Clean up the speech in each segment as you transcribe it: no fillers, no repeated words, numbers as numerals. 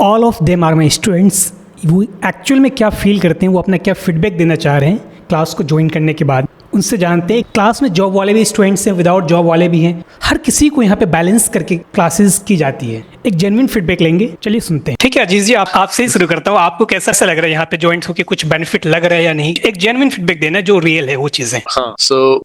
All of them are my students. वो actual में क्या फील करते हैं, वो अपना क्या फीडबैक देना चाह रहे हैं क्लास को ज्वाइन करने के बाद, उनसे जानते हैं। क्लास में जॉब वाले भी स्टूडेंट्स हैं, विदाउट जॉब वाले भी हैं, हर किसी को यहाँ पे बैलेंस करके क्लासेस की जाती है। एक जेन्युइन फीडबैक लेंगे, चलिए सुनते हैं। ठीक है अजीज जी, आपसे ही शुरू करता हूँ। आपको कैसा लग रहा है यहाँ पे ज्वाइन होकर, कुछ बेनिफिट लग रहा है या नहीं? एक जेन्युइन फीडबैक देना जो रियल है वो चीजें। हाँ,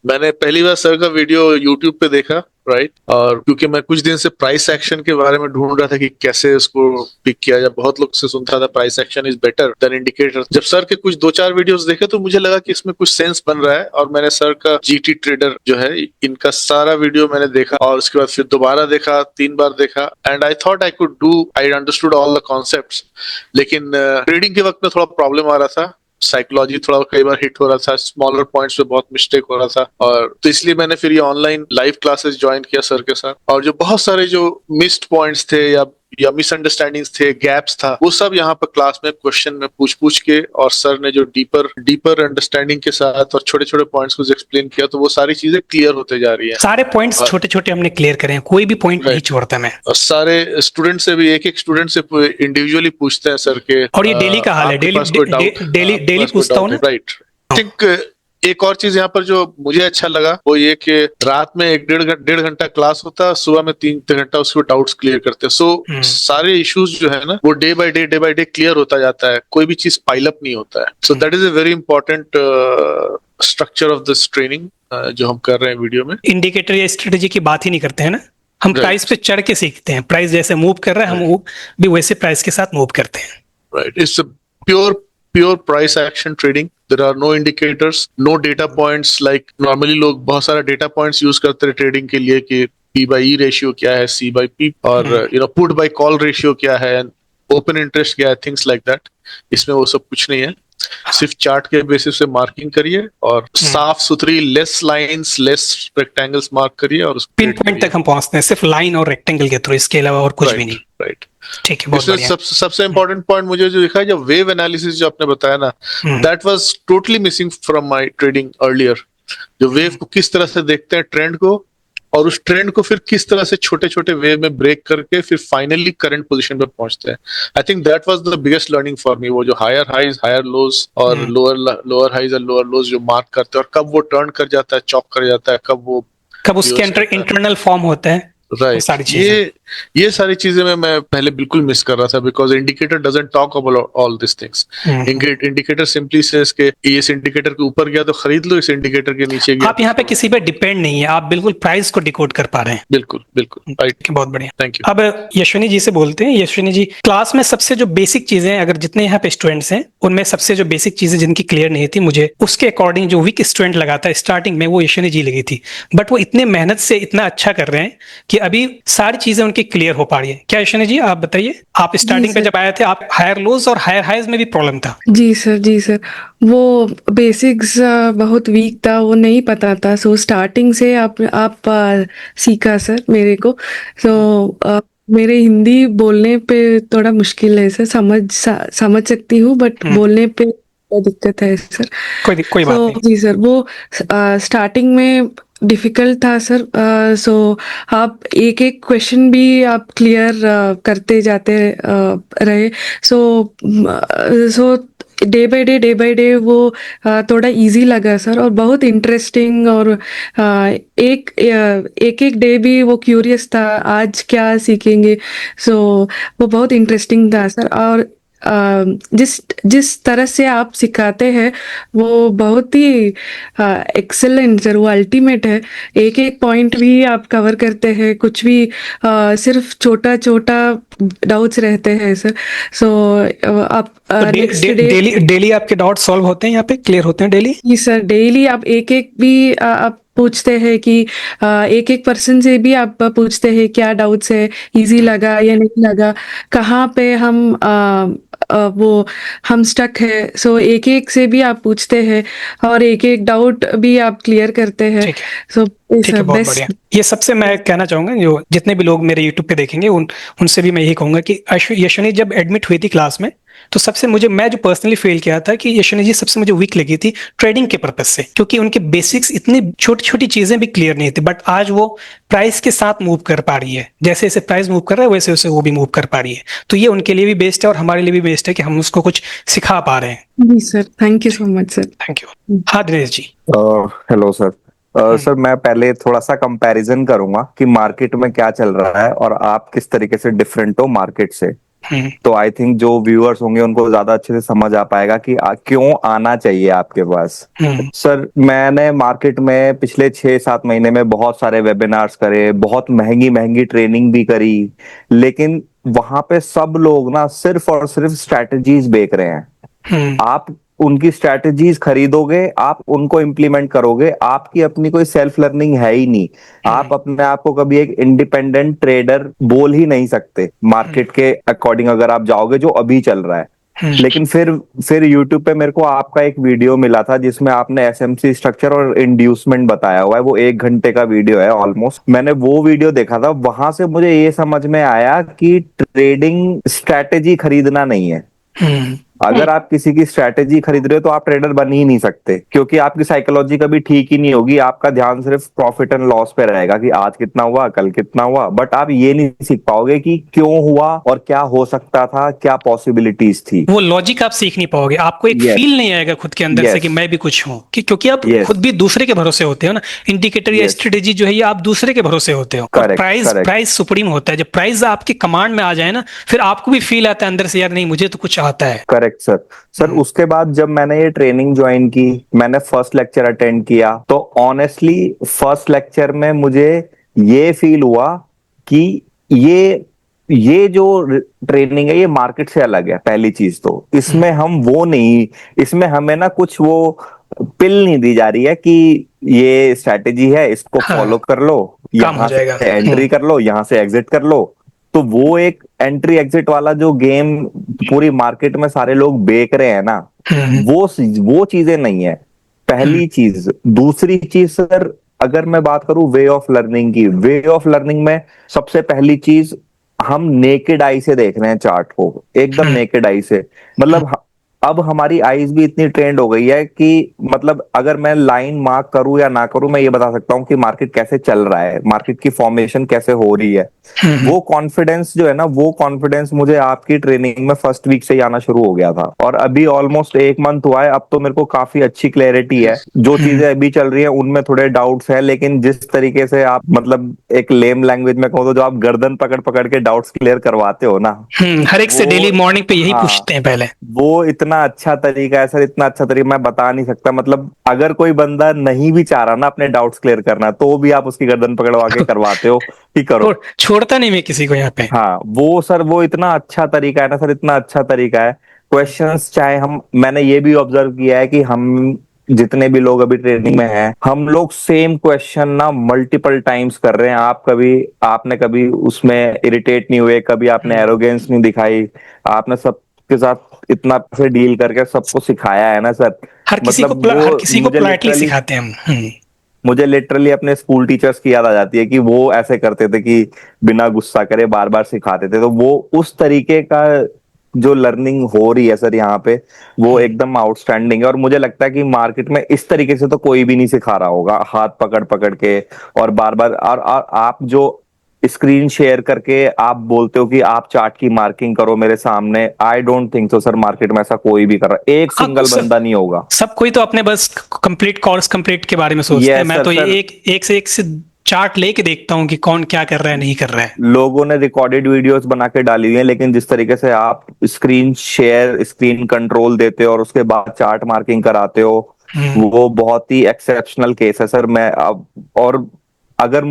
मैंने पहली बार सर का वीडियो यूट्यूब पे देखा, राइट। और क्योंकि मैं कुछ दिन से प्राइस एक्शन के बारे में ढूंढ रहा था कि कैसे उसको पिक किया जाए, बहुत लोग से सुनता था price action is better than indicator. जब सर के कुछ 2-4 वीडियोस देखे तो मुझे लगा कि इसमें कुछ सेंस बन रहा है, और मैंने सर का जीटी ट्रेडर जो है इनका सारा वीडियो मैंने देखा, और उसके बाद फिर दोबारा देखा, 3 बार देखा, and I thought I understood all the concepts. लेकिन ट्रेडिंग के वक्त में थोड़ा प्रॉब्लम आ रहा था, साइकोलॉजी थोड़ा कई बार हिट हो रहा था, स्मॉलर पॉइंट्स पे बहुत मिस्टेक हो रहा था, और तो इसलिए मैंने फिर ये ऑनलाइन लाइव क्लासेस ज्वाइन किया सर के साथ। और जो बहुत सारे जो मिस्ड पॉइंट्स थे या मिसअंडरस्टैंडिंग्स थे, गैप्स था, वो सब यहाँ पर क्लास में क्वेश्चन में पूछ के, और सर ने जो डीपर अंडरस्टैंडिंग के साथ और छोटे छोटे पॉइंट्स को एक्सप्लेन किया, तो वो सारी चीजें क्लियर होते जा रही है। सारे पॉइंट्स छोटे छोटे हमने क्लियर करे हैं, कोई भी पॉइंट नहीं छोड़ता मैं। और सारे स्टूडेंट से भी एक स्टूडेंट से इंडिविजुअली पूछते हैं सर के। और ये डेली का हाल है, डेली पूछता हूँ ना, राइट। थिंक एक और चीज यहाँ पर जो मुझे अच्छा लगा वो ये कि रात में 1-1.5 घंटा क्लास होता है, सुबह में 3 घंटा उसके डाउट्स क्लियर करते हैं। सारे इश्यूज जो है ना वो डे बाय डे क्लियर होता जाता है, कोई भी चीज पाइल अप नहीं होता है। So that is a very important structure of this training जो हम कर रहे हैं वीडियो में। इंडिकेटर या स्ट्रेटेजी की बात ही नहीं करते हैं ना, हम प्राइस पे चढ़ के सीखते हैं। प्राइस जैसे मूव कर रहा है, हम भी वैसे प्राइस के साथ मूव करते हैं। Right, it's pure price action trading. There are no indicators, no data points like normally लोग बहुत सारा डेटा पॉइंट्स यूज करते हैं ट्रेडिंग के लिए कि P by E रेशियो क्या है, C by P, और पुट बाय कॉल रेशियो क्या है, ओपन इंटरेस्ट क्या है, थिंग्स लाइक दैट। इसमें वो सब कुछ नहीं है, सिर्फ चार्ट के बेसिस पे मार्किंग करिए और साफ सुथरी less lines less rectangles mark करिए, और उस पिन पॉइंट तक हम पहुंचते हैं सिर्फ लाइन और रेक्टेंगल के थ्रू, इसके अलावा और कुछ भी नहीं। राइट, ठीक है, बहुत बढ़िया। सबसे इंपॉर्टेंट पॉइंट मुझे जो दिखा है, जो वेव एनालिसिस जो आपने बताया ना, that was totally missing from my trading earlier. जो वेव को किस तरह से देखते हैं, ट्रेंड को, और उस ट्रेंड को फिर किस तरह से छोटे छोटे वेव में ब्रेक करके फिर फाइनली करंट पोजीशन पे पहुंचते हैं। I think that was the biggest learning for me. वो जो हायर हाइज हायर लोज और लोअर हाइज और लोअर लोज जो मार्क करते हैं, और कब वो टर्न कर जाता है, चॉक कर जाता है, कब उसके इंटरनल फॉर्म होता है, राइट। ये सारी चीजें मैं पहले बिल्कुल मिस कर रहा था, because indicator doesn't talk about all this things. Indicator simply says के इस इंडिकेटर के ऊपर गया तो खरीद लो, इस इंडिकेटर के नीचे गया। आप यहाँ पे किसी पे डिपेंड नहीं है, आप बिल्कुल प्राइस को डिकोड कर पा रहे हैं। बिल्कुल राइट, बहुत बढ़िया, थैंक यू। अब यशवनी जी से बोलते हैं। यशवनी जी, क्लास में सबसे जो बेसिक चीजें, अगर जितने यहाँ पे स्टूडेंट्स हैं उनमें सबसे जो बेसिक चीजें जिनकी क्लियर नहीं थी, मुझे उसके अकॉर्डिंग जो वीक स्टूडेंट लगा था स्टार्टिंग में, वो यशवनी जी लगी थी। बट वो इतने मेहनत से इतना अच्छा कर रहे हैं कि अभी सारी चीजें उनकी क्लियर हो पा रही है। क्या यशवनी जी आप बताइए, आप स्टार्टिंग पे जब आए थे, आप हायर लोज और हायर हाइज में भी प्रॉब्लम था? जी सर, वो बेसिक्स बहुत वीक था, वो नहीं पता था। सो स्टार्टिंग से आप सीखा सर मेरे को। सो मेरे हिंदी बोलने पे थोड़ा मुश्किल है सर, समझ सकती हूँ, बट बोलने पे दिक्कत है सर। कोई बात नहीं। जी सर, वो स्टार्टिंग में डिफिकल्ट था सर। सो आप एक क्वेश्चन भी आप क्लियर करते जाते रहे। सो डे बाय डे वो थोड़ा इजी लगा सर, और बहुत इंटरेस्टिंग, और एक डे भी वो क्यूरियस था आज क्या सीखेंगे। सो वो बहुत इंटरेस्टिंग था सर। और जिस तरह से आप सिखाते हैं वो बहुत ही एक्सेलेंट सर, वो अल्टीमेट है। एक पॉइंट भी आप कवर करते हैं, कुछ भी सिर्फ छोटा डाउट्स रहते हैं सर। सो आप डेली आपके डाउट सॉल्व होते हैं, यहाँ पे क्लियर होते हैं डेली? जी सर, डेली आप एक भी आप पूछते हैं कि एक पर्सन से भी आप पूछते हैं क्या डाउट्स है, इजी लगा या नहीं लगा, कहाँ पे हम स्टक है। सो एक से भी आप पूछते हैं, और एक डाउट भी आप क्लियर करते हैं। सो ठीक है, बहुत बढ़िया। ये सबसे मैं कहना चाहूंगा, जो जितने भी लोग मेरे YouTube पे देखेंगे उनसे भी मैं यही कहूंगा कि यशवनी जब एडमिट हुई थी क्लास में, तो सबसे मैं जो पर्सनली फील किया था कि यशवनी जी सबसे मुझे वीक लगी थी ट्रेडिंग के पर्पज से, क्योंकि उनके बेसिक्स इतनी छोटी छोटी चीजें भी क्लियर नहीं थी, बट आज वो प्राइस के साथ मूव कर पा रही है। जैसे जैसे प्राइस मूव कर रहा है वैसे वैसे वो भी मूव कर पा रही है। तो ये उनके लिए भी बेस्ट है और हमारे लिए भी बेस्ट है कि हम उसको कुछ सिखा पा रहे हैं। जी sir, thank you so much sir. Thank you. हाँ Dinesh ji. Hello sir. Sir मैं पहले थोड़ा सा कंपैरिजन करूंगा कि मार्केट में क्या चल रहा है और आप किस तरीके से डिफरेंट हो मार्केट से। हम्म। तो आई थिंक जो व्यूअर्स होंगे उनको ज्यादा अच्छे से समझ आ पाएगा कि क्यों आना चाहिए आपके पास। सर मैंने मार्केट में पिछले 6-7 महीने में बहुत सारे वेबिनार्स करे, बहुत महंगी महंगी ट्रेनिंग भी करी, लेकिन वहां पे सब लोग ना सिर्फ और सिर्फ स्ट्रैटेजीज बेच रहे हैं। आप उनकी स्ट्रैटेजीज खरीदोगे, आप उनको इम्प्लीमेंट करोगे, आपकी अपनी कोई सेल्फ लर्निंग है ही नहीं। आप अपने आप को कभी एक इंडिपेंडेंट ट्रेडर बोल ही नहीं सकते मार्केट के अकॉर्डिंग अगर आप जाओगे जो अभी चल रहा है। लेकिन फिर YouTube पे मेरे को आपका एक वीडियो मिला था जिसमें आपने एसएमसी स्ट्रक्चर और इंड्यूसमेंट बताया हुआ है। वो 1 घंटे का वीडियो है ऑलमोस्ट। मैंने वो वीडियो देखा था, वहां से मुझे ये समझ में आया कि ट्रेडिंग स्ट्रैटेजी खरीदना नहीं है। अगर आप किसी की स्ट्रैटेजी खरीद रहे हो तो आप ट्रेडर बन ही नहीं सकते, क्योंकि आपकी साइकोलॉजी कभी ठीक ही नहीं होगी। आपका ध्यान सिर्फ प्रॉफिट एंड लॉस पे रहेगा कि आज कितना हुआ, कल कितना हुआ, बट आप ये नहीं सीख पाओगे कि क्यों हुआ और क्या हो सकता था, क्या पॉसिबिलिटीज थी। वो लॉजिक आप सीख नहीं पाओगे, आपको एक Yes. फील नहीं आएगा खुद के अंदर से Yes. कि मैं भी कुछ हूँ, क्योंकि आप Yes. खुद भी दूसरे के भरोसे होते हो ना। इंडिकेटर या Yes. स्ट्रेटेजी जो है ये आप दूसरे के भरोसे होते हो। और Correct, correct. प्राइस सुप्रीम होता है। जब प्राइस आपके कमांड में आ जाए ना, फिर आपको भी फील आता है अंदर से, यार नहीं मुझे तो कुछ आता है। Correct sir. उसके बाद जब मैंने ये ट्रेनिंग ज्वाइन की, मैंने फर्स्ट लेक्चर अटेंड किया, तो ऑनेस्टली फर्स्ट लेक्चर में मुझे ये फील हुआ कि ये जो ट्रेनिंग है ये मार्केट से अलग है। पहली चीज तो इसमें हम वो नहीं, इसमें हमें ना कुछ वो पिल नहीं दी जा रही है कि ये स्ट्रैटेजी है, इसको फॉलो कर लो, यहाँ से एंट्री कर लो, यहाँ से एग्जिट कर लो। तो वो एक एंट्री एग्जिट वाला जो गेम पूरी मार्केट में सारे लोग बेच रहे हैं ना, वो चीजें नहीं है। पहली चीज। दूसरी चीज सर, अगर मैं बात करूं वे ऑफ लर्निंग की, वे ऑफ लर्निंग में सबसे पहली चीज हम नेकेड आई से देख रहे हैं चार्ट को, एकदम नेकेड आई से। मतलब अब हमारी आईज भी इतनी ट्रेंड हो गई है कि मतलब अगर मैं लाइन मार्क करूं या ना करूं, मैं ये बता सकता हूं कि मार्केट कैसे चल रहा है, मार्केट की फॉर्मेशन कैसे हो रही है। वो कॉन्फिडेंस जो है ना, वो कॉन्फिडेंस मुझे आपकी ट्रेनिंग में फर्स्ट वीक से ही आना शुरू हो गया था, और अभी ऑलमोस्ट 1 मंथ हुआ है। अब तो मेरे को काफी अच्छी क्लैरिटी है। जो चीजें अभी चल रही है उनमें थोड़े डाउट्स है, लेकिन जिस तरीके से आप मतलब एक लेम लैंग्वेज में कहो तो जो आप गर्दन पकड़ पकड़ के डाउट्स क्लियर करवाते हो ना, हर एक से डेली मॉर्निंग पे यही पूछते हैं पहले। वो इतना अच्छा तरीका है सर, इतना अच्छा तरीका मैं बता नहीं सकता। मतलब अगर कोई बंदा नहीं भी चाह रहा ना अपने डाउट्स क्लियर करना, तो भी आप उसकी गर्दन पकड़वा के करवाते हो कि करो। छोड़ता नहीं मैं किसी को यहाँ पे। हाँ वो सर, वो इतना अच्छा तरीका है ना सर, इतना अच्छा तरीका है। क्वेश्चंस चाहे मैंने ये भी ऑब्जर्व किया है कि हम जितने भी लोग अभी ट्रेनिंग में हैं, हम लोग सेम क्वेश्चन ना मल्टीपल टाइम्स कर रहे हैं। आपने कभी उसमें इरिटेट नहीं हुए, कभी आपने एरोगेंस नहीं दिखाई, आपने सबके साथ इतना से डील करके सबको सिखाया है ना सर। हर किसी को पोलाइटली सिखाते हैं हम। मुझे लिटरली अपने स्कूल टीचर्स की याद आ जाती है कि वो ऐसे करते थे कि बिना गुस्सा करे बार बार सिखाते थे। तो वो उस तरीके का जो लर्निंग हो रही है सर यहाँ पे, वो एकदम आउटस्टैंडिंग है। और मुझे लगता है कि मार्केट में इस तरीके से तो कोई भी नहीं सिखा रहा होगा, हाथ पकड़ पकड़ के और बार बार। और आप जो स्क्रीन शेयर करके आप बोलते हो कि आप चार्ट की मार्किंग करो मेरे सामने, आई don't think so sir market में ऐसा कोई भी कर रहा है। एक सिंगल बंदा नहीं होगा। सब कोई तो अपने बस कंप्लीट कोर्स कंप्लीट के बारे में सोचते हैं। मैं तो एक से चार्ट लेके देखता हूँ कि कौन क्या कर रहा है, नहीं कर रहा है। लोगों ने रिकॉर्डेड वीडियोस बना के डाली हुई है, लेकिन जिस तरीके से आप स्क्रीन शेयर, स्क्रीन कंट्रोल देते हो और उसके बाद चार्ट मार्किंग कराते हो, वो बहुत ही एक्सेप्शनल केस है सर। मैं अब और अगर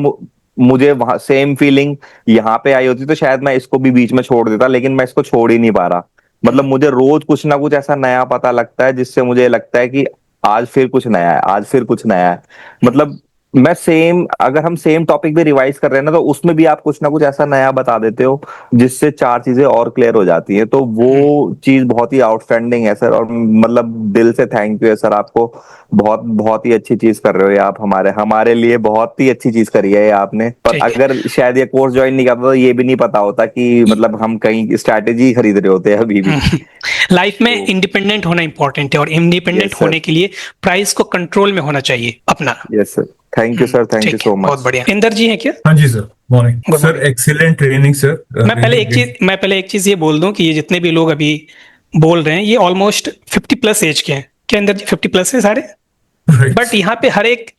मुझे वहां सेम फीलिंग यहाँ पे आई होती तो शायद मैं इसको भी बीच में छोड़ देता, लेकिन मैं इसको छोड़ ही नहीं पा रहा। मतलब मुझे रोज कुछ ना कुछ ऐसा नया पता लगता है जिससे मुझे लगता है कि आज फिर कुछ नया है, आज फिर कुछ नया है। मतलब मैं सेम, अगर हम सेम टॉपिक भी रिवाइज कर रहे हैं ना, तो उसमें भी आप कुछ ना कुछ ऐसा नया बता देते हो जिससे 4 चीजें और क्लियर हो जाती हैं। तो वो चीज बहुत ही आउटस्टैंडिंग है सर, और मतलब दिल से थैंक यू है सर आपको। बहुत बहुत ही अच्छी चीज कर रहे हो ये आप, हमारे हमारे लिए बहुत ही अच्छी चीज करी है ये आपने। पर ठीक है। अगर शायद ये कोर्स ज्वाइन नहीं करता तो ये भी नहीं पता होता कि मतलब हम कहीं स्ट्रैटेजी खरीद रहे होते हैं अभी भी। लाइफ में इंडिपेंडेंट होना इंपॉर्टेंट है, और इंडिपेंडेंट यस सर, होने के लिए प्राइस को कंट्रोल में होना चाहिए अपना। Yes sir, thank you sir, thank you ठीक है, सो बहुत मच। बढ़िया। इंदर जी हैं क्या? हाँ जी sir, morning Good sir, morning. Excellent training sir. मैं पहले एक चीज ये बोल दूं कि ये जितने भी लोग अभी बोल रहे हैं ये ऑलमोस्ट 50 प्लस एज के हैं। क्या इंदर जी 50 प्लस है सारे? बट यहाँ पे हर एक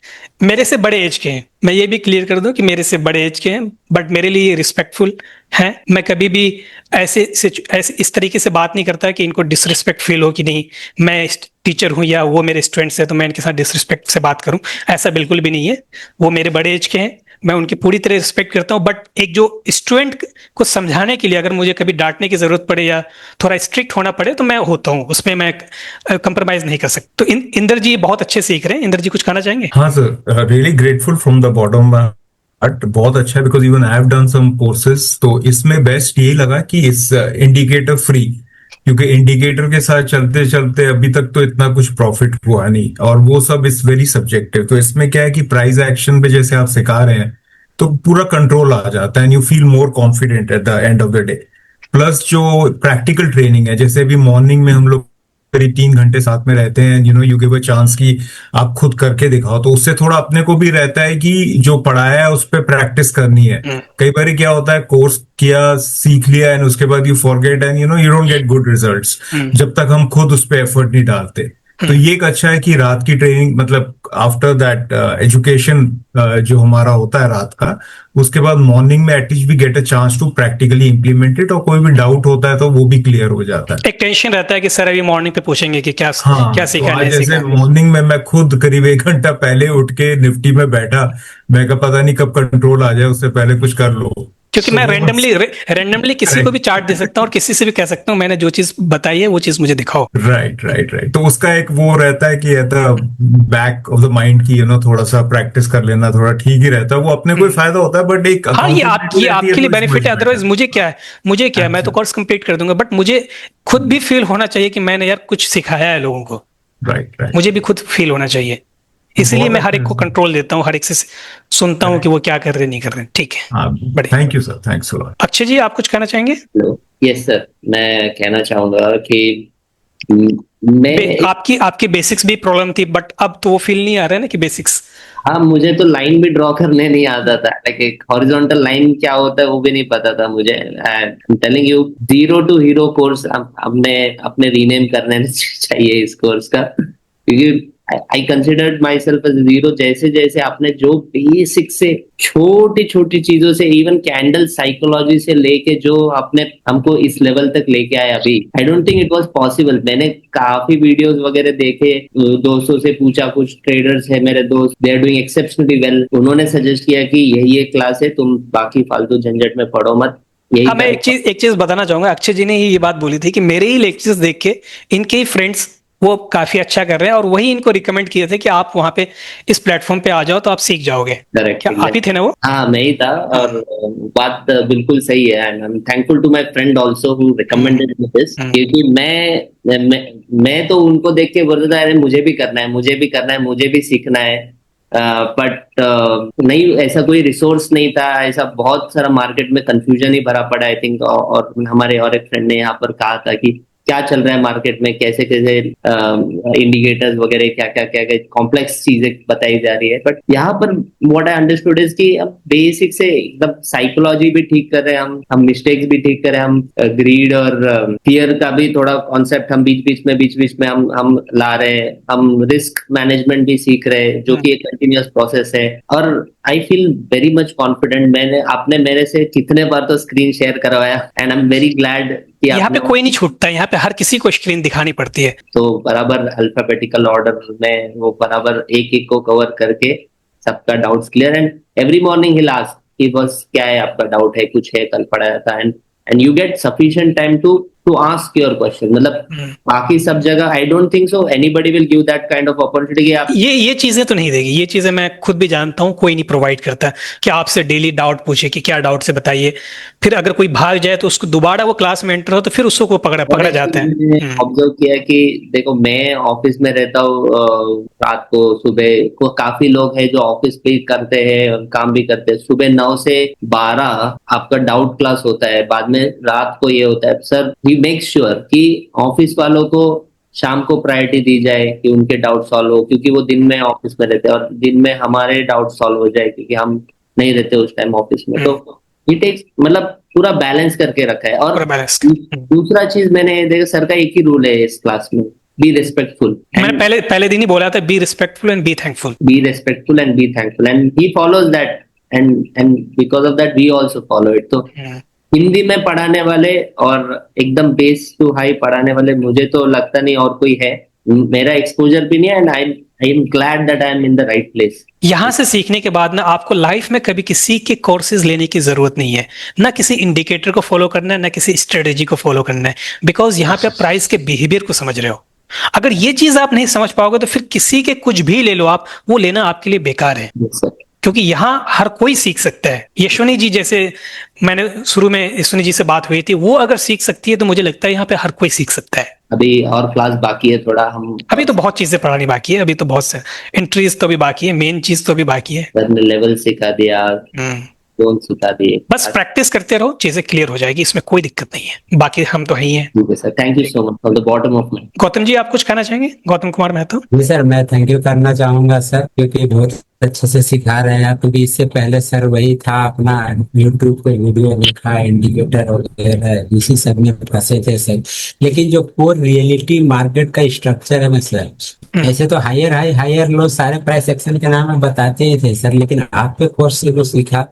मेरे से बड़े एज के हैं। मैं ये भी क्लियर कर दूं कि मेरे से बड़े एज के हैं, बट मेरे लिए रिस्पेक्टफुल हैं। मैं कभी भी ऐसे इस तरीके से बात नहीं करता कि इनको डिसरिस्पेक्ट फील हो कि नहीं मैं टीचर हूं या वो मेरे स्टूडेंट्स हैं तो मैं इनके साथ डिसरिस्पेक्ट से बात करूं। ऐसा बिल्कुल भी नहीं है। वो मेरे बड़े एज के हैं, मैं उनकी पूरी तरह रिस्पेक्ट करता हूं। बट एक जो स्टूडेंट को समझाने के लिए अगर मुझे कभी डांटने की जरूरत पड़े या थोड़ा स्ट्रिक्ट होना पड़े तो मैं होता हूं, उसमें मैं कंप्रोमाइज नहीं कर सकता। तो इंदर जी बहुत अच्छे सीख रहे हैं। इंदर जी कुछ कहना चाहेंगे? हाँ sir, really grateful from the bottom heart. बहुत अच्छा है, because even I have done some courses, तो इसमें बेस्ट यही लगा कि इस इंडिकेटर फ्री, क्योंकि इंडिकेटर के साथ चलते चलते अभी तक तो इतना कुछ प्रॉफिट हुआ नहीं, और वो सब इज वेरी सब्जेक्टिव। तो इसमें क्या है कि प्राइस एक्शन पे जैसे आप सिखा रहे हैं तो पूरा कंट्रोल आ जाता है, and you feel more confident at the end of the day. Plus जो प्रैक्टिकल ट्रेनिंग है, जैसे अभी मॉर्निंग में हम लोग करीब 3 घंटे साथ में रहते हैं, यू गिव अ चांस कि आप खुद करके दिखाओ, तो उससे थोड़ा अपने को भी रहता है कि जो पढ़ाया है उस पर प्रैक्टिस करनी है। कई बार क्या होता है, कोर्स किया, सीख लिया, एंड उसके बाद you forget and you don't get good results जब तक हम खुद उस पर एफर्ट नहीं डालते। तो ये एक अच्छा है कि रात की ट्रेनिंग, मतलब आफ्टर दैट एजुकेशन जो हमारा होता है रात का, उसके बाद मॉर्निंग में एटलीस्ट भी get a chance to practically implement it, और कोई भी डाउट होता है तो वो भी क्लियर हो जाता है। एक टेंशन रहता है कि सर अभी मॉर्निंग पे पूछेंगे कि क्या हाँ, क्या सीखा तो नहीं आज जैसे सीखा। मॉर्निंग में मैं खुद करीब 1 घंटा पहले उठ के निफ्टी में बैठा, मैं का पता नहीं कब कंट्रोल आ जाए, उससे पहले कुछ कर लो। क्योंकि मैं रैंडमली किसी को भी चार्ट दे सकता हूँ और किसी से भी कह सकता हूँ मैंने जो चीज बताई है वो चीज मुझे दिखाओ। राइट। तो उसका एक वो रहता है कि बैक ऑफ द माइंड की थोड़ा सा प्रैक्टिस कर लेना थोड़ा ठीक ही रहता है, वो अपने को ही फायदा होता है, बट एक हाँ, ये आपके लिए बेनिफिट है। अदरवाइज मुझे क्या है मैं तो कोर्स कंप्लीट कर दूंगा, बट मुझे खुद भी फील होना चाहिए कि मैंने यार कुछ सिखाया है लोगों को। राइट। मुझे भी खुद फील होना चाहिए, इसलिए मैं हर एक को कंट्रोल देता हूँ, हर एक से सुनता हूँ कि वो क्या कर रहे नहीं कर रहे। ठीक है, बढ़िया। Thank you sir, thanks a lot. Akshay ji, आप कुछ कहना चाहेंगे? यस सर, मैं कहना चाहूंगा कि आपकी बेसिक्स भी प्रॉब्लम थी, बट अब तो वो फील नहीं आ रहा है ना कि बेसिक्स। हाँ, मुझे तो लाइन भी ड्रॉ करने नहीं आता था, लाइक एक हॉरिजॉन्टल लाइन क्या होता है वो भी नहीं पता था मुझे। Telling you, zero to hero course अपने रीनेम करने चाहिए इस कोर्स का, क्योंकि I considered myself as zero. जैसे जैसे आपने जो बेसिक से छोटी छोटी चीजों से, इवन कैंडल साइकोलॉजी से लेके जो आपने हमको इस लेवल तक लेके आए, अभी आई don't think it was possible. मैंने काफी वीडियोस वगैरह देखे, दोस्तों से पूछा, कुछ ट्रेडर्स है मेरे दोस्त, they are doing exceptionally well, उन्होंने सजेस्ट किया कि यही एक क्लास है, तुम बाकी फालतू झंझट में पढ़ो मत। हाँ, मैं एक चीज बताना चाहूंगा। अक्षय जी ने ही ये बात बोली थी कि मेरे ही लेक्चर्स देख के इनके ही फ्रेंड्स वो काफी अच्छा कर रहे हैं, और वही इनको रिकमेंड किए थे कि आप वहां पे इस प्लेटफॉर्म पे आ जाओ तो आप सीख जाओगे। क्या आप ही थे ना वो? हाँ, मैं ही था, और बात बिल्कुल सही है, and I am thankful to my friend also who recommended me this, क्योंकि मैं तो उनको देख के बोलता था अरे मुझे भी करना है, मुझे भी सीखना है, बट नहीं, ऐसा कोई रिसोर्स नहीं था। ऐसा बहुत सारा मार्केट में कंफ्यूजन ही भरा पड़ा आई थिंक, और हमारे और एक फ्रेंड ने यहाँ पर कहा था कि क्या चल रहा है मार्केट में, कैसे कैसे इंडिकेटर्स वगैरह क्या कॉम्प्लेक्स चीजें बताई जा रही है। बट यहाँ पर व्हाट आई अंडरस्टूड इज कि हम बेसिक से एकदम साइकोलॉजी भी ठीक कर रहे हैं, हम मिस्टेक्स भी ठीक कर रहे हैं, हम ग्रीड और फियर का भी थोड़ा कॉन्सेप्ट हम बीच बीच में हम ला रहे हैं, हम रिस्क मैनेजमेंट भी सीख रहे हैं, जो कि एक कंटिन्यूअस प्रोसेस है। और I feel very much confident. आपने मेरे से कितने बार तो स्क्रीन शेयर करवाया, and I am very glad. यहाँ पे कोई नहीं छूटता, यहाँ पे हर किसी को स्क्रीन दिखानी पड़ती है, तो बराबर अल्फाबेटिकल ऑर्डर में वो बराबर एक एक को कवर करके सबका doubts clear. And every morning he ask कि बस क्या है आपका डाउट है, कुछ है, कल पढ़ाया था, and you get sufficient time to to ask your question. मतलब बाकी सब जगह I don't think so anybody will give that kind of opportunity कि आप ये चीजें तो नहीं देगी। ये चीजें मैं खुद भी जानता हूँ, कोई नहीं प्रोवाइड करता कि आपसे डेली डाउट पूछे कि क्या डाउट से बताइए। फिर अगर कोई भाग जाए तो उसको दोबारा वो क्लास में एंटर हो तो फिर उसको पकड़ा जाता है। ऑब्जर्व किया कि देखो मैं ऑफिस में रहता हूँ, रात को सुबह को काफी लोग हैं जो ऑफिस भी करते हैं और काम भी करते हैं। सुबह 9 से 12 आपका डाउट क्लास होता है, बाद में रात को ये होता है। सर वी मेक श्योर कि ऑफिस वालों को शाम को प्रायोरिटी दी जाए कि उनके डाउट सॉल्व हो, क्योंकि वो दिन में ऑफिस में रहते हैं और दिन में हमारे डाउट सॉल्व हो जाए क्योंकि हम नहीं रहते उस टाइम ऑफिस में। तो इट टेक्स मतलब पूरा बैलेंस करके रखा है। और पूरा बैलेंस। दूसरा चीज मैंने देखा, सर का एक ही रूल है इस क्लास में, बी रिस्पेक्टफुल। मैंने पहले दिन ही बोला था, be respectful and be thankful. Be respectful and be thankful, and he follows that and because of that we also follow it. तो हिंदी में पढ़ाने वाले और एकदम बेस टू हाई पढ़ाने वाले मुझे तो लगता नहीं और कोई है। मेरा एक्सपोजर भी नहीं है, and I am glad that I am in the right place. यहाँ से सीखने के बाद ना आपको लाइफ में कभी किसी के कोर्सेज लेने की जरूरत नहीं है, ना किसी इंडिकेटर को फॉलो करना है, ना किसी स्ट्रेटेजी को फॉलो करना है, बिकॉज यहाँ पे आप प्राइस के बिहेवियर को समझ रहे हो। अगर ये चीज आप नहीं समझ पाओगे तो फिर किसी के कुछ भी ले लो आप, वो लेना आपके लिए बेकार है। क्योंकि यहाँ हर कोई सीख सकता है। यशवनी जी जैसे मैंने शुरू में यशवनी जी से बात हुई थी, वो अगर सीख सकती है तो मुझे लगता है यहाँ पे हर कोई सीख सकता है। अभी और क्लास बाकी है थोड़ा, हम अभी तो बहुत चीजें पढ़ानी बाकी है, अभी तो बहुत से एंट्रीज तो अभी बाकी है, मेन चीज तो अभी बाकी है। लेवल सिखा दिया, जोन सिखा दिए, बस प्रैक्टिस करते रहो, चीजें क्लियर हो जाएगी, इसमें कोई दिक्कत नहीं है। बाकी हम तो है ही हैं। ठीक है sir, thank you so much from the bottom of my. Gautam ji आप कुछ कहना चाहेंगे? गौतम कुमार महतो जी सर, मैं थैंक यू करना चाहूंगा सर, क्योंकि बहुत अच्छे से सिखा रहे हैं आप। क्योंकि इससे पहले सर वही था, अपना यूट्यूब पे वीडियो देखा, इंडिकेटर वगैरह इसी सब में फंसे थे सर। लेकिन जो कोर रियलिटी मार्केट का स्ट्रक्चर है ना सर, ऐसे तो हायर हाई हायर लो सारे प्राइस एक्शन के नाम में बताते ही थे सर, लेकिन आपके कोर्स से जो सीखा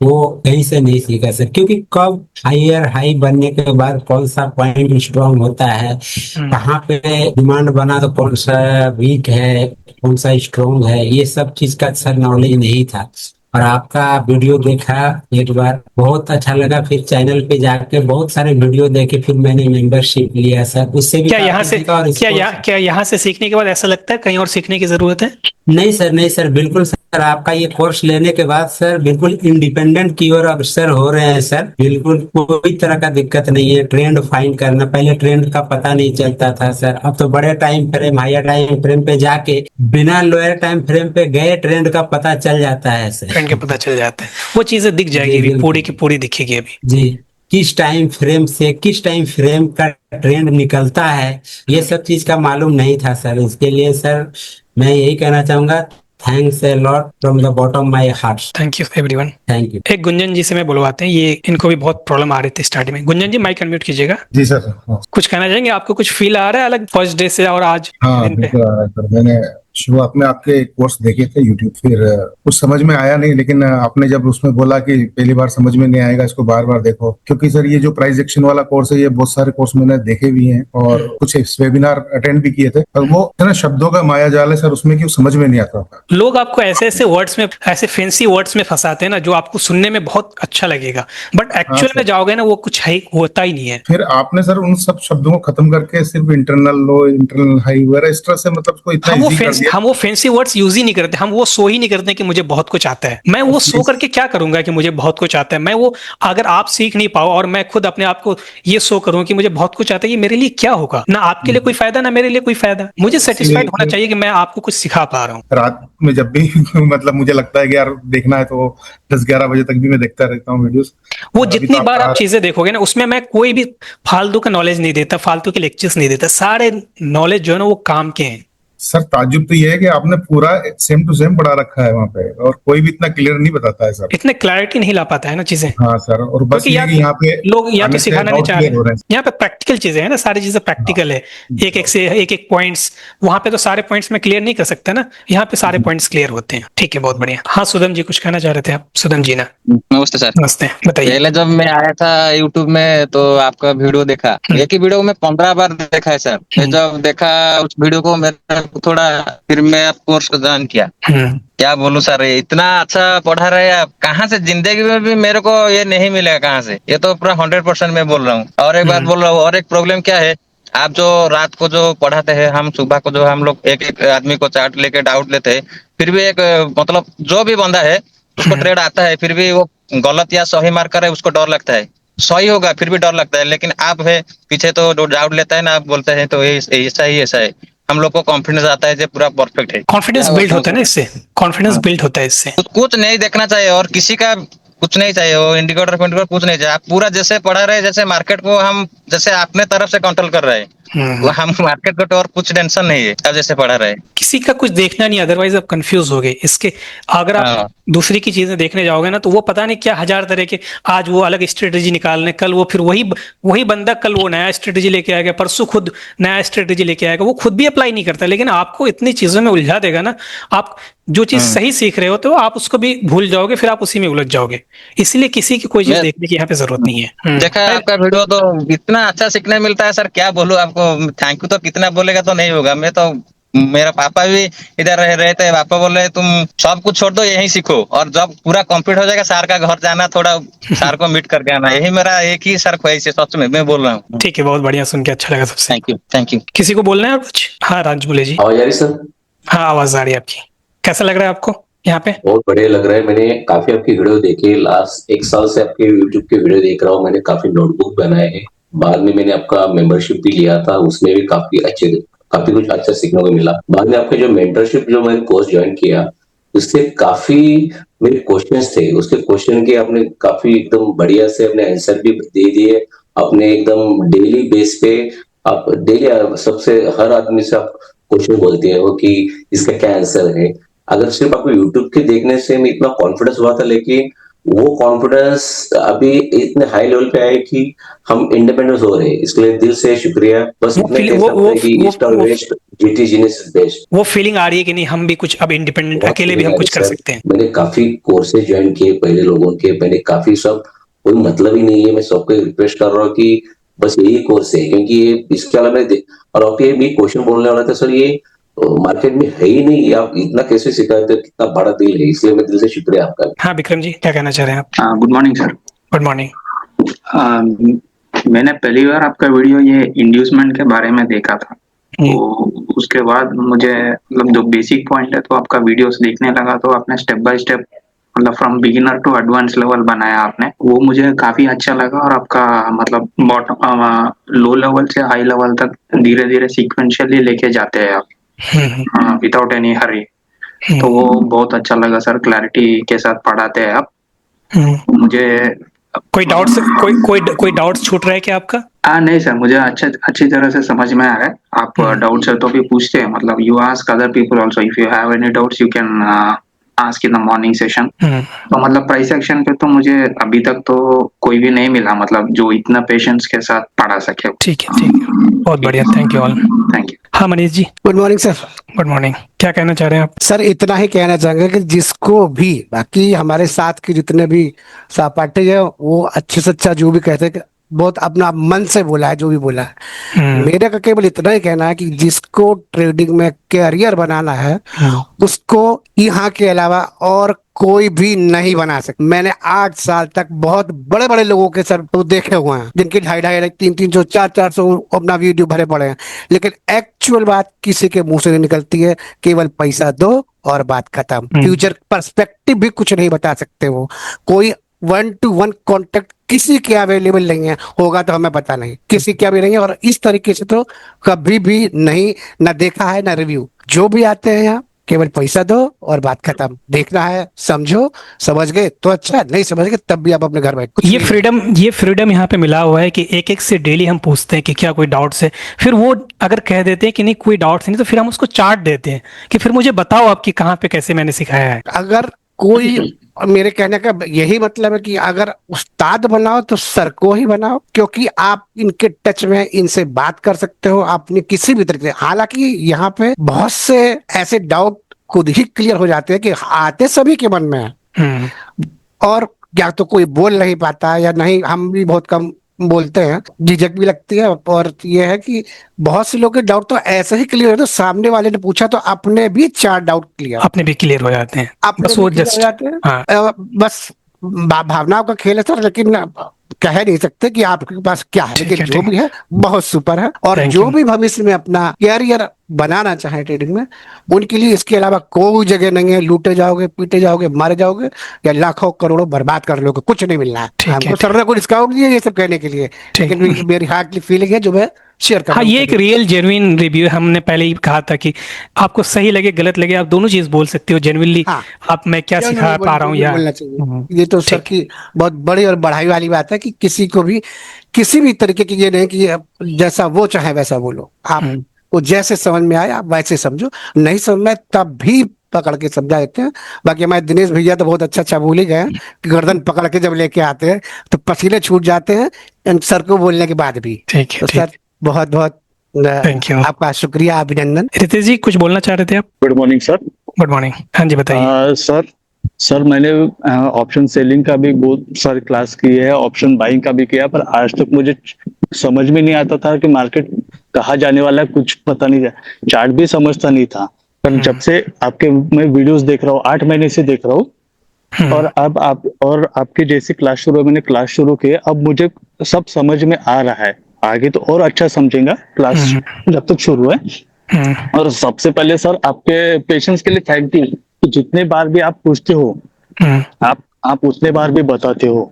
वो कहीं से नहीं सीखा सर। क्योंकि कब हायर हाई बनने के बाद कौन सा पॉइंट स्ट्रॉन्ग होता है, कहाँ पे डिमांड बना तो कौन सा वीक है, कौन सा स्ट्रॉन्ग है, ये सब चीज का सर नॉलेज नहीं था। और आपका वीडियो देखा एक बार, बहुत अच्छा लगा। फिर चैनल पे जाके बहुत सारे वीडियो देखे, फिर मैंने मेंबरशिप लिया सर। उससे भी क्या यहाँ से सीखने के बाद ऐसा लगता है कहीं और सीखने की जरूरत है? नहीं सर, नहीं सर, बिल्कुल सर। आपका ये कोर्स लेने के बाद सर बिल्कुल इंडिपेंडेंट की ओर अग्रसर हो रहे हैं सर। बिल्कुल कोई तरह का दिक्कत नहीं है। ट्रेंड फाइंड करना, पहले ट्रेंड का पता नहीं चलता था सर, अब तो बड़े time frame, higher time frame पे जाके बिना लोअर टाइम फ्रेम पे गए ट्रेंड का पता चल जाता है सर। ट्रेंड का पता चल जाता है, वो चीजें दिख जाएगी, पूरी की पूरी दिखेगी अभी जी। किस टाइम फ्रेम से किस टाइम फ्रेम का ट्रेंड निकलता है, ये सब चीज का मालूम नहीं था सर। इसके लिए सर मैं यही कहना चाहूंगा, thanks a lot from the bottom my heart. Thank you everyone. Thank you. एक गुंजन जी से मैं बुलवाते हैं, ये इनको भी बहुत प्रॉब्लम आ रही थी स्टार्टिंग में। गुंजन जी माइक अनम्यूट कीजिएगा। जी सर। कुछ कहना चाहेंगे? आपको कुछ फील आ रहा है अलग फर्स्ट डे से और आज हाँ दिन पे? बिल्कुल आ रहा है सर। मैंने शुरुआत में आपके कोर्स देखे थे यूट्यूब, फिर कुछ समझ में आया नहीं, लेकिन आपने जब उसमें बोला कि पहली बार समझ में नहीं आएगा, इसको बार बार देखो, क्योंकि सर ये जो प्राइस एक्शन वाला कोर्स है, ये बहुत सारे कोर्स मैंने देखे भी हैं और कुछ वेबिनार अटेंड भी किए थे, और वो है ना शब्दों का माया जाल है सर, उसमें क्यों समझ में नहीं आता था। लोग आपको ऐसे ऐसे वर्ड्स में, ऐसे फैंसी वर्ड्स में फंसाते हैं ना, जो आपको सुनने में बहुत अच्छा लगेगा, बट एक्चुअल में जाओगे ना वो कुछ है होता ही नहीं है। फिर आपने सर उन सब शब्दों को खत्म करके सिर्फ इंटरनल लो, इंटरनल हाई वगैरह इस तरह से, मतलब उसको इतना हम वो फैंसी वर्ड्स यूज ही नहीं करते, हम वो शो ही नहीं करते कि मुझे बहुत कुछ आता है। मैं वो शो करके क्या करूंगा कि मुझे बहुत कुछ आता है? मैं वो, अगर आप सीख नहीं पाओ और मैं खुद अपने आप को ये शो करूं कि मुझे बहुत कुछ आता है, ये मेरे लिए क्या होगा? ना आपके लिए कोई फायदा, ना मेरे लिए कोई फायदा। मुझे सेटिस्फाइड होना चाहिए कि मैं आपको कुछ सिखा पा रहा हूँ। रात में जब भी मतलब मुझे लगता है कि यार देखना है तो 10-11 बजे तक भी मैं देखता रहता हूँ वीडियोस। वो जितनी बार आप चीजें देखोगे ना, उसमें मैं कोई भी फालतू का नॉलेज नहीं देता, फालतू के लेक्चर्स नहीं देता। सारे नॉलेज जो है ना वो काम के हैं। सर ताजुब तो ये है कि आपने पूरा सेम टू सेम पढ़ा रखा है वहाँ पे, और कोई भी इतना क्लियर नहीं बताता है सर। इतने क्लैरिटी नहीं ला पाता है ना चीजें। हाँ सर, और बस ये कि यहाँ पे लोग यहाँ पे सिखाना नहीं चाह रहे। हैं। यहाँ पे प्रैक्टिकल चीजें हैं ना, सारी चीजें प्रैक्टिकल है। एक एक पॉइंट्स, वहां पे तो सारे पॉइंट्स में क्लियर नहीं कर सकता ना, यहाँ पे सारे पॉइंट्स क्लियर होते हैं। ठीक है, बहुत बढ़िया। हाँ सुदम जी कुछ कहना चाह रहे थे आप? सुदम जी ना, नमस्ते सर। नमस्ते, बताइए। पहले जब मैं आया था यूट्यूब में तो आपका वीडियो देखा, एक ही वीडियो में 15 बार देखा है सर। मैं जब देखा उस वीडियो को, मेरे थोड़ा फिर मैं आप कोर्स को ज्वाइन किया। क्या बोलूं सर, ये इतना अच्छा पढ़ा रहे आप, कहाँ से जिंदगी में भी मेरे को ये नहीं मिलेगा कहाँ से, ये तो पूरा 100% मैं बोल रहा हूँ। और एक बात बोल रहा हूँ, और एक प्रॉब्लम क्या है, आप जो रात को जो पढ़ाते हैं, हम सुबह को जो हम लोग एक एक आदमी को चार्ट लेके डाउट लेते हैं, फिर भी एक मतलब जो भी बंदा है उसको ट्रेड आता है, फिर भी वो गलत या सही मार्क करे उसको डर लगता है, सही होगा फिर भी डर लगता है। लेकिन आप है पीछे तो जो डाउट लेता है ना, आप बोलते हैं तो ऐसा ही ऐसा है, हम लोग को कॉन्फिडेंस आता है जो पूरा परफेक्ट है। कॉन्फिडेंस बिल्ड होता है ना इससे, कॉन्फिडेंस बिल्ड होता है इससे। कुछ नहीं देखना चाहिए और किसी का कुछ नहीं चाहिए, वो इंडिकेटर कुछ नहीं चाहिए, आप पूरा जैसे पढ़ा रहे, जैसे मार्केट को हम जैसे अपने तरफ से कंट्रोल कर रहे हैं, वो हम मार्केट को तो और कुछ टेंशन नहीं है, आप जैसे पढ़ा रहे। किसी का कुछ देखना नहीं, अदरवाइज आप कंफ्यूज हो गए इसके। अगर आप दूसरी की चीजें देखने जाओगे ना, तो वो पता नहीं क्या हजार तरह के, आज वो अलग स्ट्रेटेजी निकालने, कल वो फिर वही बंदा कल वो नया स्ट्रेटेजी लेके आएगा, परसों खुद नया स्ट्रेटेजी लेके आएगा, वो खुद भी अप्लाई नहीं करता, लेकिन आपको इतनी चीजों में उलझा देगा ना, आप जो चीज सही सीख रहे हो तो आप उसको भी भूल जाओगे, फिर आप उसी में उलझ जाओगे। इसलिए किसी की कोई चीज देखने की यहाँ पे जरूरत नहीं है। देखा है आपका वीडियो तो इतना अच्छा सीखने मिलता है सर, क्या बोलूं आपको, थैंक यू तो कितना बोलेगा तो नहीं होगा। मैं तो, मेरा पापा भी इधर रहे थे, पापा बोल रहे तुम सब कुछ छोड़ दो यहीं सीखो, और जब पूरा कंप्लीट हो जाएगा सर का घर जाना, थोड़ा सर को मीट करके आना, यही मेरा एक ही सर ख्वाहिश है, सच में मैं बोल रहा हूँ। ठीक है, बहुत बढ़िया, सुन के अच्छा लगा सबसे। Thank you. किसी को बोलना है और कुछ? हाँ राज बोले जी। आवाज आ रही सर? हाँ आवाज आ रही है आपकी। कैसा लग रहा है आपको यहाँ पे? बहुत बढ़िया लग रहा है, मैंने काफी आपकी वीडियो देखी, लास्ट 1 साल से आपके यूट्यूब के वीडियो देख रहा हूँ, मैंने काफी नोटबुक बनाए हैं, बाद में मैंने आपका मेंबरशिप भी लिया था, उसमें भी काफी कुछ अच्छा सीखने को मिला। बाद में आपके जो मेंटरशिप जो मैंने कोर्स ज्वाइन किया, उससे काफी मेरे क्वेश्चंस थे, उसके क्वेश्चन के आपने काफी एकदम बढ़िया से अपने आंसर भी दे दिए, अपने एकदम डेली बेस पे आप डेली सबसे हर आदमी से आप क्वेश्चन बोलते हो कि इसका क्या आंसर है। अगर सिर्फ आपको यूट्यूब के देखने से मैं इतना कॉन्फिडेंस हुआ था, लेकिन वो कॉन्फिडेंस अभी इतने हाई लेवल पे आए कि हम इंडिपेंडेंस हो रहे हैं, इसके लिए दिल से शुक्रिया। बस इतना कह सकते हैं कि ईस्ट और west, GT genius is best. वो फीलिंग आ रही है कि नहीं, हम भी कुछ अब इंडिपेंडेंट, अकेले भी हम कुछ कर सकते हैं। मैंने काफी कोर्सेज ज्वाइन किए पहले लोगों के, मैंने काफी सब, कोई मतलब ही नहीं है, मैं सबको रिक्वेस्ट कर रहा हूँ कि बस यही कोर्स है, क्योंकि ये इसके अलावा और आपके भी क्वेश्चन बोलने वाला था सर, ये मार्केट में है ही नहीं, आप इतना कैसे सिखाते हो, कितना बड़ा दिल है, इसलिए मैं दिल से शुक्रिया आपका। हाँ विक्रम जी, क्या कहना चाह रहे हैं आप? Good morning sir. Good morning. मैंने पहली बार आपका वीडियो ये इंड्यूसमेंट के बारे में देखा था, तो उसके बाद मुझे मतलब जो बेसिक पॉइंट है तो आपका वीडियोस देखने लगा, तो आपने स्टेप बाय स्टेप मतलब from beginner to advance level बनाया आपने, वो मुझे काफी अच्छा लगा। और आपका मतलब बॉटम लो लेवल से हाई लेवल तक धीरे धीरे सीक्वेंशियली लेके जाते हैं आप विदाउट एनी हरी, तो वो बहुत अच्छा लगा सर, क्लैरिटी के साथ पढ़ाते हैं आप। मुझे कोई डाउट्स कोई डाउट्स छूट रहा है क्या आपका? नहीं सर, मुझे अच्छी तरह से समझ में आ रहा है। आप डाउट्स है तो भी पूछते हैं, मतलब you ask other people also, if you have any doubts you can ask in the morning session. तो मतलब प्राइस एक्शन पे तो मुझे अभी तक तो कोई भी नहीं मिला, मतलब जो इतना पेशेंस के साथ पढ़ा सके। ठीक है, बहुत बढ़िया, thank you all. Thank you. हाँ Manish ji. Good morning sir. Good morning, क्या कहना चाह रहे हैं आप? सर इतना ही कहना चाहेंगे कि जिसको भी, बाकी हमारे साथ के जितने भी सहपाठी है, वो अच्छे से अच्छा जो भी कहते हैं, बहुत अपना मन से बोला है जो भी बोला है। मेरे का केवल इतना ही कहना है कि जिसको ट्रेडिंग में कैरियर बनाना है, उसको यहाँ के अलावा और कोई भी नहीं बना सकता। मैंने 8 साल तक बहुत बड़े बड़े लोगों के सर तो देखे हुए हैं, जिनके 250, 300, 400 अपना वीडियो भरे पड़े हैं, लेकिन एक्चुअल बात किसी के मुंह से नहीं निकलती है, केवल पैसा दो और बात खत्म। फ्यूचर पर्सपेक्टिव भी कुछ नहीं बता सकते वो, कोई 1-to-1 कॉन्टेक्ट किसी के अवेलेबल नहीं है, होगा तो हमें पता नहीं, किसी के भी नहीं है, और इस तरीके से तो कभी भी नहीं ना देखा है ना रिव्यू। जो भी आते हैं यहाँ केवल पैसा दो और बात खत्म। देखना है समझो, समझ गए तो अच्छा, नहीं समझ गए तब भी आप अपने घर बैठ। ये फ्रीडम यहाँ पे मिला हुआ है कि एक एक से डेली हम पूछते हैं कि क्या कोई डाउट्स है, फिर वो अगर कह देते हैं कि नहीं कोई डाउट्स नहीं, तो फिर हम उसको चार्ट देते हैं कि फिर मुझे बताओ आपकी कहाँ पे कैसे मैंने सिखाया है। अगर कोई, मेरे कहने का यही मतलब है कि अगर उस्ताद बनाओ तो सर को ही बनाओ, क्योंकि आप इनके टच में, इनसे बात कर सकते हो अपनी किसी भी तरीके से। हालांकि यहाँ पे बहुत से ऐसे डाउट खुद ही क्लियर हो जाते हैं कि आते सभी के मन में है, और या तो कोई बोल नहीं पाता या नहीं, हम भी बहुत कम बोलते हैं, झिझक भी लगती है, और ये है कि बहुत से लोग के डाउट तो ऐसे ही क्लियर होते, सामने वाले ने पूछा तो अपने भी 4 डाउट क्लियर, अपने भी क्लियर हो जाते हैं, अपने बस भी वो clear हो जस्ट जाते हैं। हाँ बस भावनाओं का खेल है सर, लेकिन कह नहीं सकते कि आपके पास क्या है, लेकिन जो भी है बहुत सुपर है। और Thank जो you. भी भविष्य में अपना कैरियर बनाना चाहे ट्रेडिंग में, उनके लिए इसके अलावा कोई जगह नहीं है। लूटे जाओगे, पीटे जाओगे, मारे जाओगे, या लाखों करोड़ों बर्बाद कर लोगे, कुछ नहीं मिलना है। ठीक है, हमको सर ने कोई डिस्काउंट दिया ये सब कहने के लिए, लेकिन ये मेरी हार्टली फीलिंग है जो मैं शेयर कर हाँ, रहा हूँ ये एक सभी। रियल जेन्युइन रिव्यू है। हमने पहले ही कहा था कि आपको सही लगे गलत लगे, आप दोनों चीज बोल सकते हो जेन्युइनली। हाँ। आप मैं क्या क्यों सिखा नहीं पा रहा हूँ या बोलना चाहिए। ये तो सर की बहुत बड़ी और बढ़ाई वाली बात है कि किसी को भी किसी भी तरीके की ये नहीं कि आप जैसा वो चाहे वैसा बोलो, आपको जैसे समझ में आए आप वैसे समझो, नहीं समझ में तब भी पकड़ के समझा देते हैं। बाकी हमारे दिनेश भैया तो बहुत अच्छा बोल ही गए हैं कि गर्दन पकड़ के जब लेके आते हैं तो पसीने छूट जाते हैं सर को बोलने के बाद भी। ठीक है, तो सर बहुत बहुत थैंक यू, आपका शुक्रिया, अभिनंदन। रितेश जी कुछ बोलना चाह रहे थे आप? Good morning sir. Good morning, हाँ जी बताइए। सर मैंने ऑप्शन सेलिंग का भी बहुत सारी क्लास की है, ऑप्शन बाइंग का भी किया, पर आज तक मुझे समझ में नहीं आता था कि मार्केट कहाँ जाने वाला है, कुछ पता नहीं था, चार्ट भी समझता नहीं था। पर जब से आपके मैं वीडियोस देख रहा हूँ, 8 महीने से देख रहा हूँ, और अब आपकी जैसी क्लास शुरू मैंने क्लास शुरू की, अब मुझे सब समझ में आ रहा है। आगे तो और अच्छा समझेगा, क्लास जब तक शुरू है। और सबसे पहले सर आपके पेशेंस के लिए थैंक यू, कि जितने बार भी आप पूछते हो आप उतने बार भी बताते हो।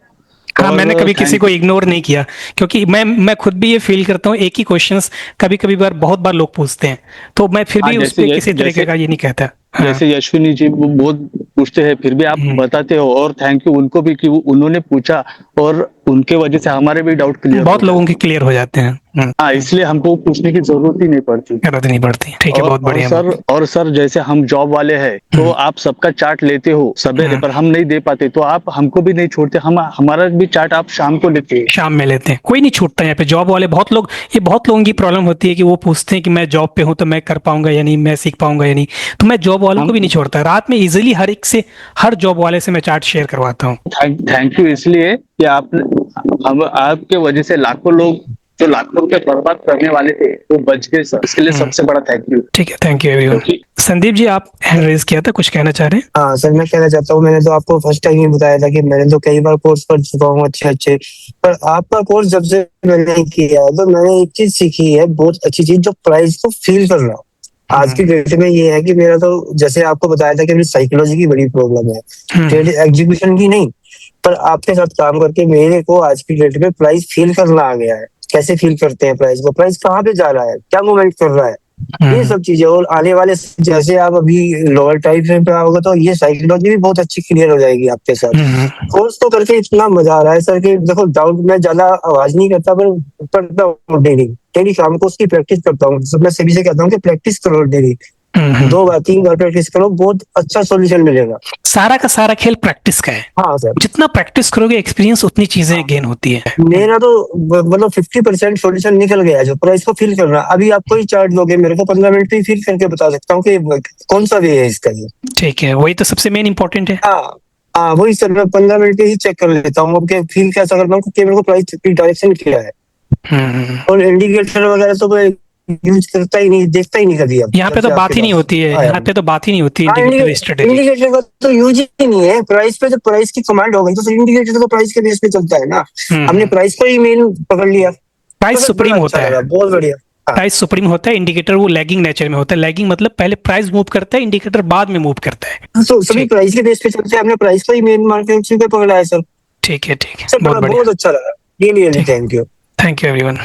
हाँ, मैंने कभी किसी को इग्नोर नहीं किया, क्योंकि मैं खुद भी ये फील करता हूँ, एक ही क्वेश्चंस कभी बहुत बार लोग पूछते हैं, तो मैं फिर भी उस पर किसी तरीके का ये नहीं कहता। जैसे यशविनी जी बहुत पूछते हैं, फिर भी आप बताते हो, और थैंक यू उनको भी कि उन्होंने पूछा और उनके वजह से हमारे भी डाउट क्लियर, बहुत लोगों के क्लियर हो जाते हैं। हाँ, इसलिए हमको पूछने की जरूरत ही नहीं पड़ती। ठीक है, बहुत बढ़िया। और सर जैसे हम जॉब वाले हैं तो आप सबका चार्ट लेते हो सवेरे, पर हम नहीं दे पाते, तो आप हमको भी नहीं छोड़ते, हमारा भी चार्ट आप शाम को लेते हैं। शाम में लेते हैं, कोई नहीं छूटता यहाँ पे। जॉब वाले बहुत लोगों की प्रॉब्लम होती है कि वो पूछते हैं कि मैं जॉब पे हूँ तो मैं कर पाऊंगा या नहीं, मैं सीख पाऊंगा या नहीं, तो मैं जॉब वालों को भी नहीं छोड़ता। रात में इजीली हर जॉब वाले से मैं चार्ट शेयर करवाता हूँ। थैंक यू, इसलिए कि आपके वजह से लाखों लोग जो लाखों रुपए बर्बाद करने वाले थे वो बच गए सर, इसके लिए सबसे बड़ा थैंक यू। ठीक है, thank you everyone. Sandeep ji आप हैंड रेज किया था, कुछ कहना चाह रहे हैं? हाँ सर, मैं कहना चाहता हूँ, मैंने तो आपको फर्स्ट टाइम ही बताया था कि मैंने तो कई बार कोर्स कर चुका हूँ अच्छे, पर आपका कोर्स जब से मैंने किया तो मैंने एक चीज सीखी है, बहुत अच्छी चीज, जो प्राइस को फील कर रहा हूँ। आज की डेट में ये है कि मेरा तो जैसे आपको बताया था कि मेरी साइकोलॉजी की बड़ी प्रॉब्लम है, ट्रेड एग्जीक्यूशन की नहीं, पर आपके साथ काम करके मेरे को आज की डेट में प्राइस फील करना आ गया है। कैसे फील करते हैं प्राइस को, प्राइस कहाँ पे जा रहा है, क्या मूवमेंट कर रहा है, ये सब चीजें। और आने वाले जैसे आप अभी लोअर टाइम फ्रेम पे आओगे तो ये साइकोलॉजी भी बहुत अच्छी क्लियर हो जाएगी आपके साथ। कोर्स तो करके इतना मजा आ रहा है सर कि देखो, डाउट मैं ज्यादा आवाज नहीं करता, पर करता हूँ डेली शाम को उसकी प्रैक्टिस करता हूँ। मैं सभी से कहता हूँ कि प्रैक्टिस करो डेली, 2 बार 3 बार प्रैक्टिस करो, बहुत अच्छा सॉल्यूशन मिलेगा। सारा का सारा खेल प्रैक्टिस का है। हाँ सर, जितना प्रैक्टिस करोगे एक्सपीरियंस उतनी चीजें गेन होती है। मेरा तो मतलब 50% सॉल्यूशन निकल गया, जो प्राइस को फील करना। अभी आप कोई चार्ट दोगे मेरे को 15 मिनट में फील करके बता सकता हूँ कि कौन सा वे है इसका। ये ठीक है, वही तो सबसे मेन इंपॉर्टेंट है। हाँ वही सर, मैं 15 मिनट ही चेक कर लेता हूँ कि फील कैसा करता हूँ कि मेरे को प्राइस की डायरेक्शन क्या है। और इंडिकेटर वगैरह तो मैं यूज करता ही नहीं, देखता ही नहीं कभी। अब यहाँ पे तो बात ही नहीं होती है, यहाँ पे तो बात ही नहीं होती है इंडिकेटर का तो यूज ही नहीं है। प्राइस पे जब प्राइस की कमांड हो गई तो इंडिकेटर तो प्राइस के बेस पे चलता है ना। हमने प्राइस को ही मेन पकड़ लिया, प्राइस सुप्रीम होता है, बहुत बढ़िया। प्राइस सुप्रीम होता है, इंडिकेटर वो लैगिंग नेचर में होता है। लैगिंग मतलब पहले प्राइस मूव करता है, इंडिकेटर बाद में मूव करता है। तो सभी प्राइस के बेस पे चलते हैं, हमने प्राइस को ही मेन मार्केट पे पकड़ा है सर। ठीक है, बहुत अच्छा लगा, रियली थैंक यू एवरीवन।